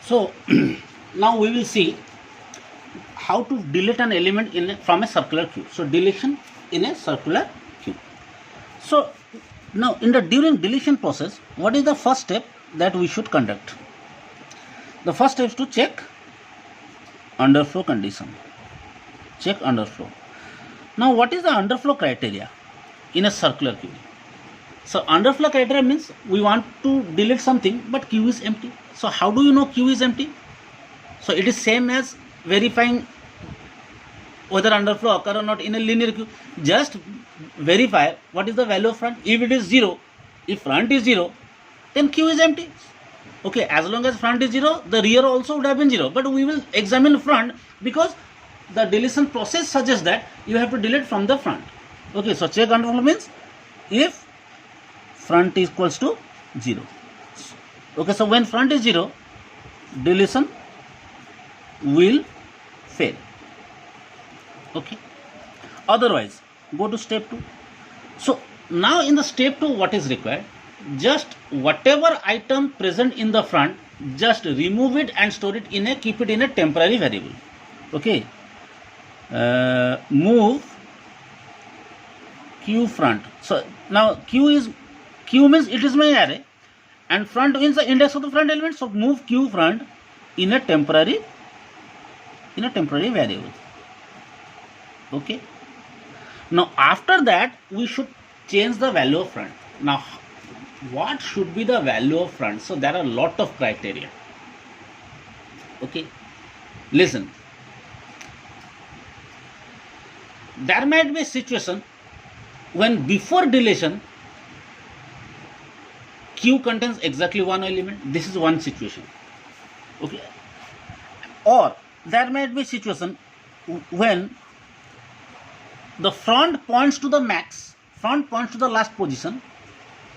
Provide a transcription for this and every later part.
So now we will see how to delete an element from a circular queue. So deletion in a circular queue. So now during deletion process, what is the first step that we should conduct? The first step is to check underflow condition. Check underflow. Now what is the underflow criteria in a circular queue? So underflow criteria means we want to delete something but queue is empty. So how do you know queue is empty? So it is same as verifying whether underflow occur or not in a linear queue. Just verify what is the value of front. If it is 0, if front is 0, then queue is empty. Okay, as long as front is 0, the rear also would have been 0. But we will examine front because the deletion process suggests that you have to delete from the front. Okay, so check underflow means if front is equals to 0. Okay, so when front is 0, deletion will fail. Okay, otherwise go to step 2. So now in the step 2, what is required? Just whatever item present in the front, just remove it and store it keep it in a temporary variable. Okay, move queue front. So now queue means it is my array and front means the index of the front element. So move queue front in a temporary variable. Okay, now after that we should change the value of front. Now what should be the value of front? So there are a lot of criteria. Okay, listen, there might be a situation when before deletion queue contains exactly one element. This is one situation. Okay, or there might be a situation when the front points to the max, front points to the last position.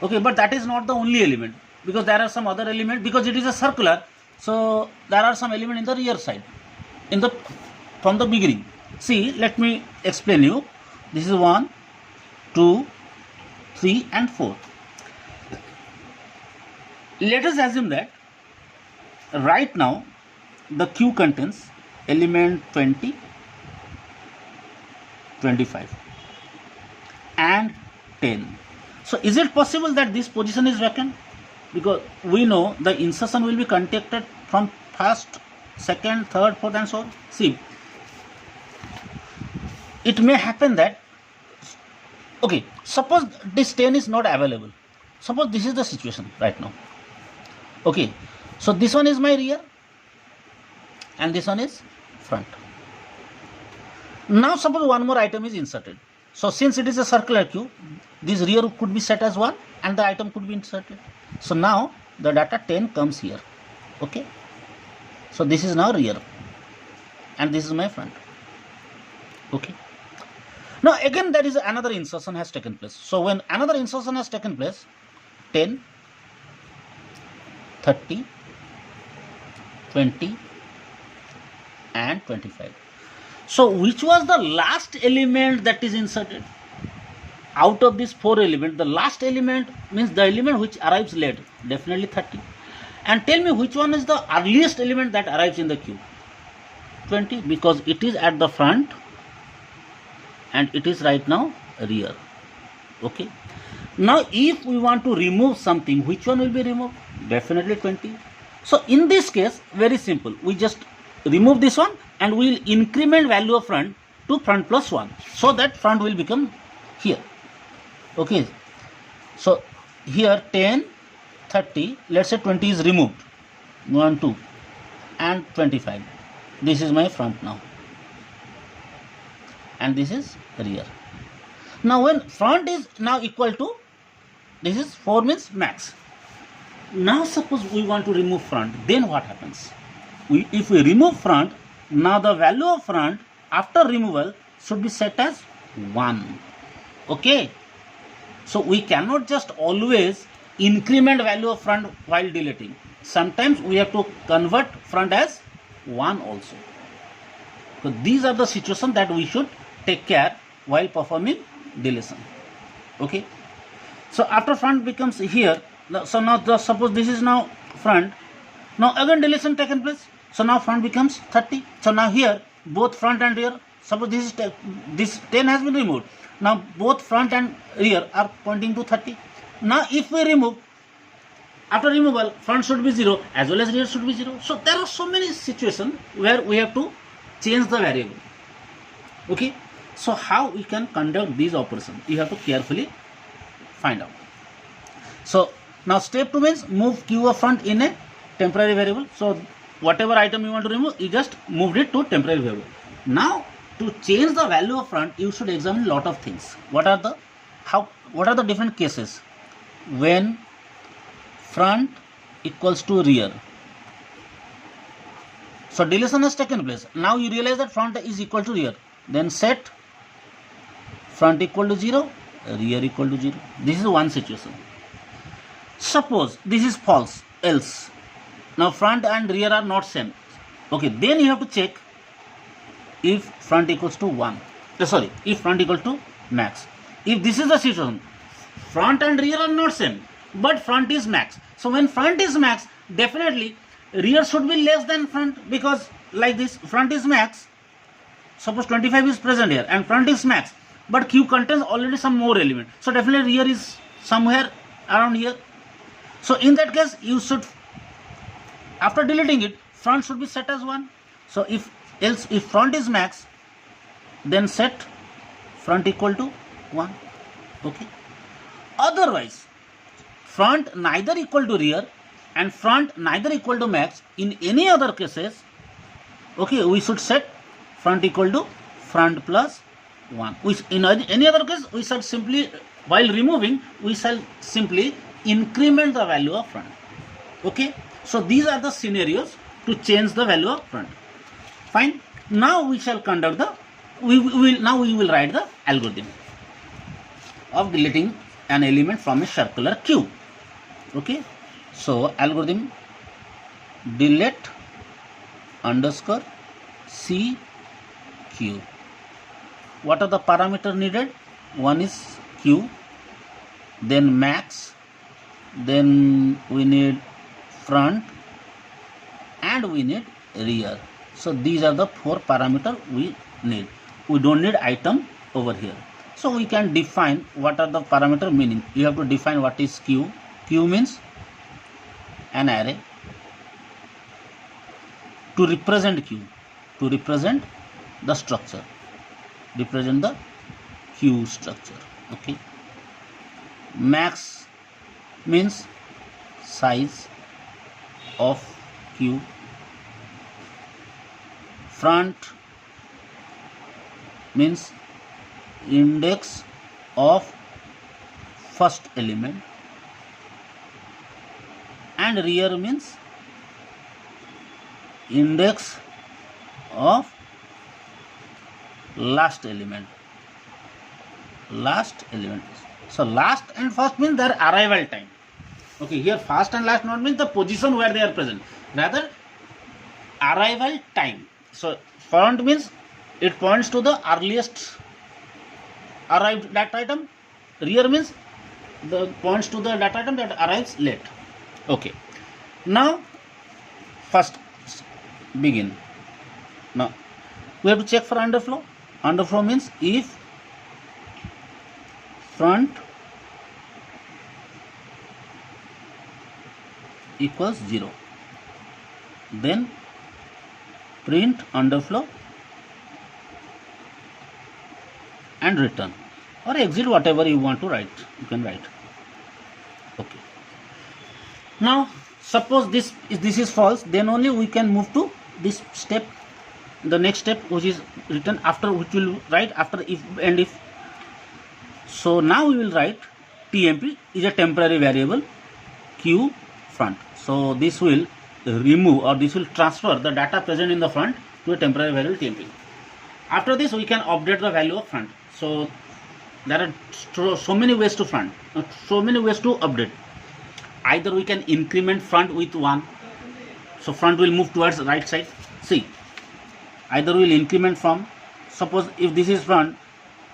Okay, but that is not the only element because there are some other element, because it is a circular. So there are some element in the rear side from the beginning. See, let me explain you. This is 1, 2, 3 and 4. Let us assume that right now the queue contains element 20, 25 and 10. So is it possible that this position is vacant? Because we know the insertion will be conducted from first, second, third, fourth and so on. See, it may happen that, okay, suppose this 10 is not available. Suppose this is the situation right now. Okay, so this one is my rear and this one is front. Now suppose one more item is inserted. So since it is a circular queue, this rear could be set as 1 and the item could be inserted. So now the data 10 comes here. Okay, so this is now rear and this is my front. Okay, now again there is another insertion has taken place. So when another insertion has taken place, 10, 30, 20 and 25. So which was the last element that is inserted? Out of these 4 elements, the last element means the element which arrives late, definitely 30. And tell me which one is the earliest element that arrives in the queue? 20, because it is at the front and it is right now rear. Okay, now if we want to remove something, which one will be removed? Definitely 20. So in this case, very simple, we just remove this one and we will increment value of front to front plus 1, so that front will become here. Okay, so here 10, 30, let's say 20 is removed, 1, 2 and 25. This is my front now and this is rear. Now when front is now equal to, this is 4 means max. Now suppose we want to remove front, then what happens? If we remove front, now the value of front after removal should be set as 1. Okay, so we cannot just always increment value of front while deleting. Sometimes we have to convert front as 1 also. So these are the situations that we should take care while performing deletion. Okay, so after front becomes here, so now suppose this is now front Now again deletion taken place. So now front becomes 30. So now here both front and rear, suppose this 10 has been removed. Now both front and rear are pointing to 30. Now if we remove, after removal, front should be 0 as well as rear should be 0. So there are so many situations where we have to change the variable. Okay. So how we can conduct these operations? You have to carefully find out. So now step 2 means move Q of front in a temporary variable. So whatever item you want to remove, you just moved it to temporary variable. Now to change the value of front, you should examine lot of things. What are the different cases when front equals to rear? So deletion has taken place. Now you realize that front is equal to rear. Then set front equal to 0, rear equal to 0. This is one situation. Suppose this is false, else. Now front and rear are not same. Okay, then you have to check if front equals to 1. If front equals to max. If this is the situation, front and rear are not same, but front is max. So when front is max, definitely rear should be less than front, because like this, front is max. Suppose 25 is present here and front is max, but Q contains already some more element. So definitely rear is somewhere around here. So in that case, you should, after deleting it, front should be set as 1. So if front is max, then set front equal to 1. Okay. Otherwise, front neither equal to rear and front neither equal to max. In any other cases, okay, we should set front equal to front plus 1. In any other case, we shall simply, while removing, we shall simply increment the value of front. Okay. So these are the scenarios to change the value of front. Fine. Now we shall conduct we will write the algorithm of deleting an element from a circular Q. Okay. So algorithm delete underscore CQ. What are the parameters needed? One is Q, then max, then we need front, and we need rear. So these are the 4 parameters we need. We don't need item over here. So we can define what are the parameter meaning. You have to define what is Q. Q means an array to represent Q, to represent the structure, represent the Q structure. Okay. Max means size of Q. Front means index of first element, and rear means index of last element. So last and first means their arrival time. Okay, here first and last not means the position where they are present, rather arrival time. So front means it points to the earliest arrived data item. Rear means the points to the data item that arrives late. Okay. Now first begin. Now we have to check for underflow. Underflow means if front equals 0, then print underflow and return, or exit, whatever you want to write, you can write. Okay. Now suppose this is false, then only we can move to this step, the next step, which is written after, which will write after if and if. So now we will write TMP is a temporary variable Q front. So this will remove, or this will transfer the data present in the front to a temporary variable TMP. After this, we can update the value of front. So there are so many ways to so many ways to update. Either we can increment front with 1, so front will move towards the right side. See, either we will increment from, suppose if this is front,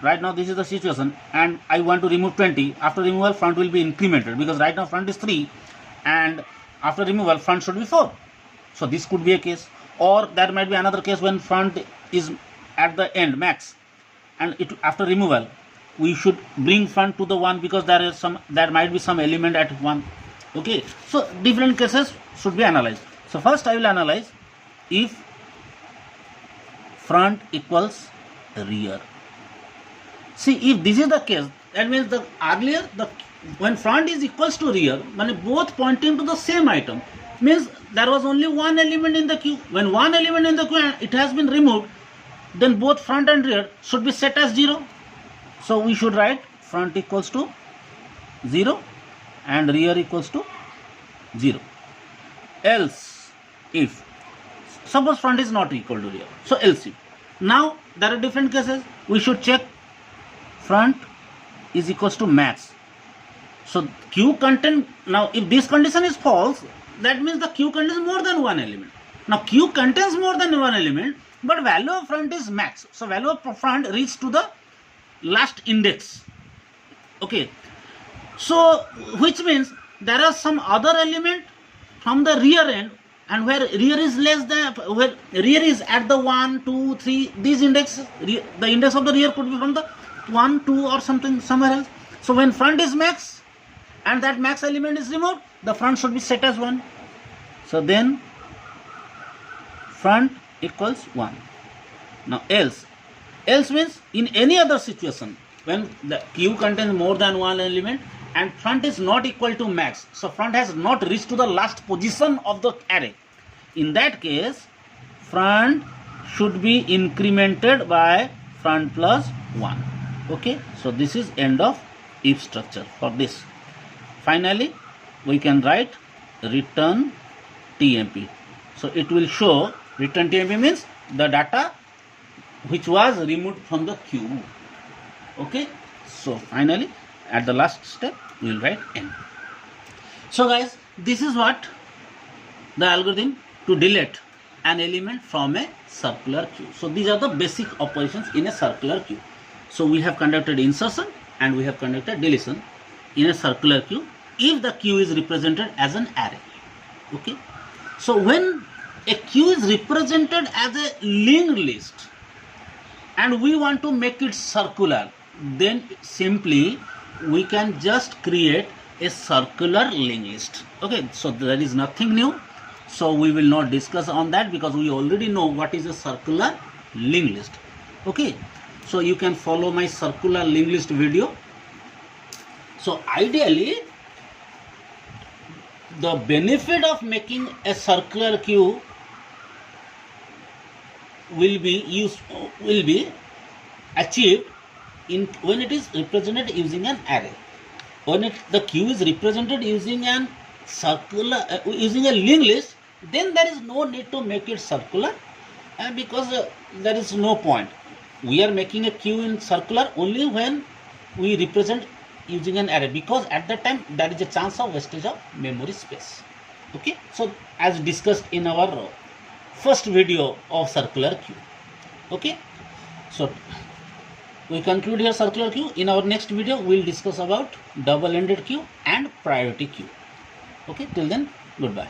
right now this is the situation, and I want to remove 20. After removal, front will be incremented, because right now front is 3, and after removal, front should be 4. So this could be a case, or there might be another case when front is at the end max, and it after removal we should bring front to the 1 because there might be some element at 1. Okay, so different cases should be analyzed. So first I will analyze if front equals rear. See, if this is the case, that means the earlier when front is equals to rear, when both pointing to the same item, means there was only one element in the queue. When one element in the queue it has been removed, then both front and rear should be set as 0. So we should write front equals to 0 and rear equals to 0. Else, if suppose front is not equal to rear, so else if. Now there are different cases. We should check front is equals to max. So queue content, now if this condition is false, that means the queue contains more than one element. Now queue contains more than one element, but value of front is max. So value of front reaches to the last index. Okay, so which means there are some other element from the rear end, and where rear is less than, where rear is at the 1, 2, 3, these indexes, the index of the rear could be from the 1, 2 or something somewhere else. So when front is max and that max element is removed, the front should be set as 1. So then front equals 1. Now else means in any other situation when the queue contains more than one element and front is not equal to max, so front has not reached to the last position of the array. In that case, front should be incremented by front plus 1. Okay, so this is end of if structure for this. Finally, we can write return TMP. So it will show return TMP means the data which was removed from the queue. Okay, so finally at the last step we will write N. So guys, this is what the algorithm to delete an element from a circular queue. So these are the basic operations in a circular queue. So we have conducted insertion and we have conducted deletion in a circular queue if the queue is represented as an array. Okay, so when a queue is represented as a linked list and we want to make it circular, then simply we can just create a circular linked list. Okay, so there is nothing new, so we will not discuss on that because we already know what is a circular linked list. Okay, so you can follow my circular linked list video. So ideally the benefit of making a circular queue will be achieved when it is represented using an array. When the queue is represented using an circular using a linked list, then there is no need to make it circular, because there is no point. We are making a queue in circular only when we represent using an array, because at that time there is a chance of wastage of memory space. Okay, so as discussed in our first video of circular queue. Okay, so we conclude here circular queue. In our next video we will discuss about double-ended queue and priority queue. Okay, till then, goodbye.